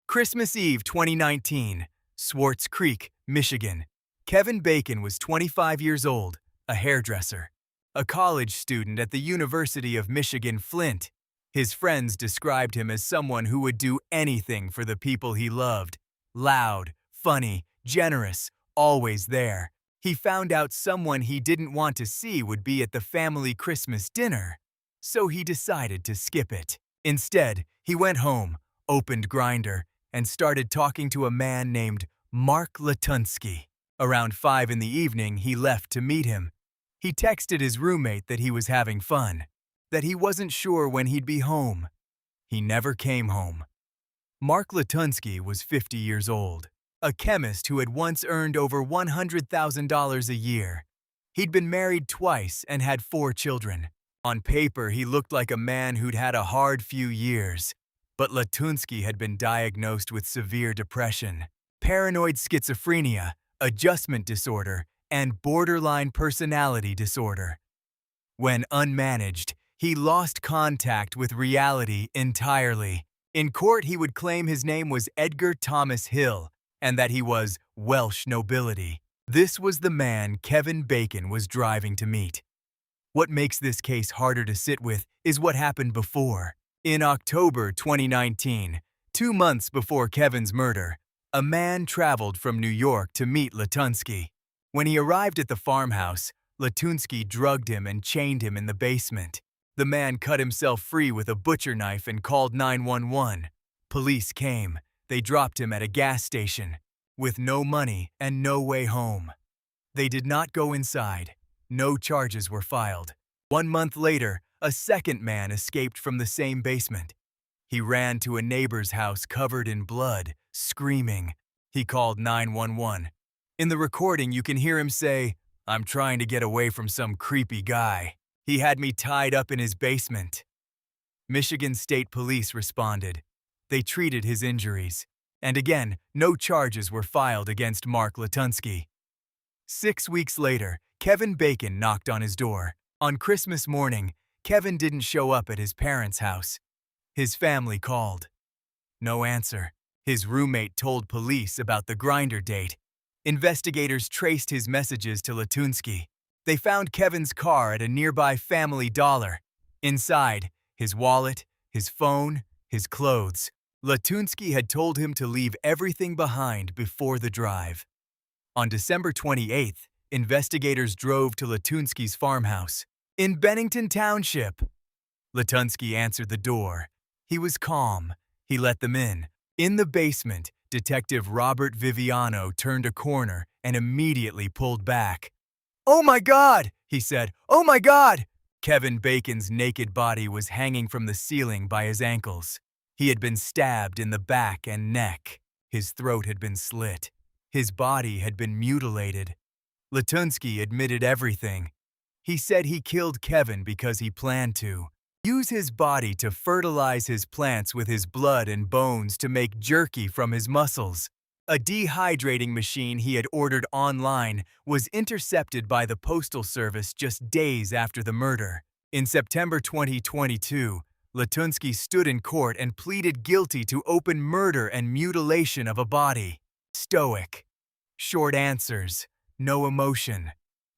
Christmas Eve 2019, Swartz Creek, Michigan. Kevin Bacon was 25 years old, a hairdresser, a college student at the University of Michigan, Flint. His friends described him as someone who would do anything for the people he loved. Loud, funny, generous, always there. He found out someone he didn't want to see would be at the family Christmas dinner, so he decided to skip it. Instead, he went home, opened Grindr, and started talking to a man named Mark Latunski. Around 5 in the evening, he left to meet him. He texted his roommate that he was having fun, that he wasn't sure when he'd be home. He never came home. Mark Latunski was 50 years old, a chemist who had once earned over $100,000 a year. He'd been married twice and had 4 children. On paper, he looked like a man who'd had a hard few years. But Latunski had been diagnosed with severe depression, paranoid schizophrenia, adjustment disorder, and borderline personality disorder. When unmanaged, he lost contact with reality entirely. In court, he would claim his name was Edgar Thomas Hill and that he was Welsh nobility. This was the man Kevin Bacon was driving to meet. What makes this case harder to sit with is what happened before. In October 2019, 2 months before Kevin's murder, a man traveled from New York to meet Latunski. When he arrived at the farmhouse, Latunski drugged him and chained him in the basement. The man cut himself free with a butcher knife and called 911. Police came. They dropped him at a gas station, with no money and no way home. They did not go inside. No charges were filed. 1 month later, a second man escaped from the same basement. He ran to a neighbor's house covered in blood, screaming. He called 911. In the recording, you can hear him say, "I'm trying to get away from some creepy guy. He had me tied up in his basement." Michigan State Police responded. They treated his injuries. And again, no charges were filed against Mark Latunski. 6 weeks later, Kevin Bacon knocked on his door. On Christmas morning, Kevin didn't show up at his parents' house. His family called. No answer. His roommate told police about the Grindr date. Investigators traced his messages to Latunski. They found Kevin's car at a nearby Family Dollar. Inside, his wallet, his phone, his clothes. Latunski had told him to leave everything behind before the drive. On December 28th, investigators drove to Latunski's farmhouse in Bennington Township. Latunski answered the door. He was calm. He let them in. In the basement, Detective Robert Viviano turned a corner and immediately pulled back. "Oh my God!" he said. "Oh my God!" Kevin Bacon's naked body was hanging from the ceiling by his ankles. He had been stabbed in the back and neck. His throat had been slit. His body had been mutilated. Latunski admitted everything. He said he killed Kevin because he planned to use his body to fertilize his plants with his blood and bones to make jerky from his muscles. A dehydrating machine he had ordered online was intercepted by the Postal Service just days after the murder. In September 2022, Latunski stood in court and pleaded guilty to open murder and mutilation of a body. Stoic. Short answers. No emotion.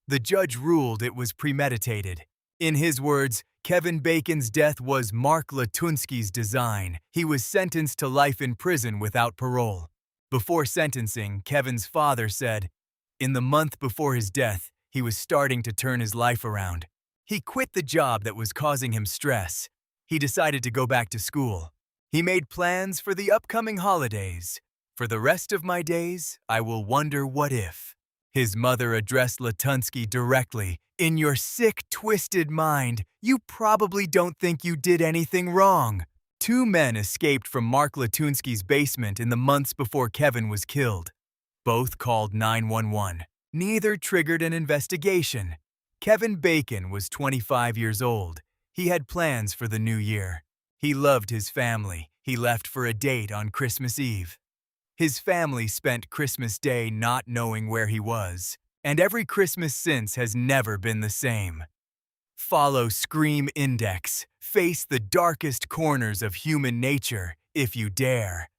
The judge ruled it was premeditated. In his words, Kevin Bacon's death was Mark Latunski's design. He was sentenced to life in prison without parole. Before sentencing, Kevin's father said, in the month before his death, he was starting to turn his life around. He quit the job that was causing him stress. He decided to go back to school. He made plans for the upcoming holidays. For the rest of my days, I will wonder what if. His mother addressed Latunski directly. In your sick, twisted mind, you probably don't think you did anything wrong. 2 men escaped from Mark Latunski's basement in the months before Kevin was killed. Both called 911. Neither triggered an investigation. Kevin Bacon was 25 years old. He had plans for the new year. He loved his family. He left for a date on Christmas Eve. His family spent Christmas Day not knowing where he was, and every Christmas since has never been the same. Follow ScreamIndex. Face the darkest corners of human nature if you dare.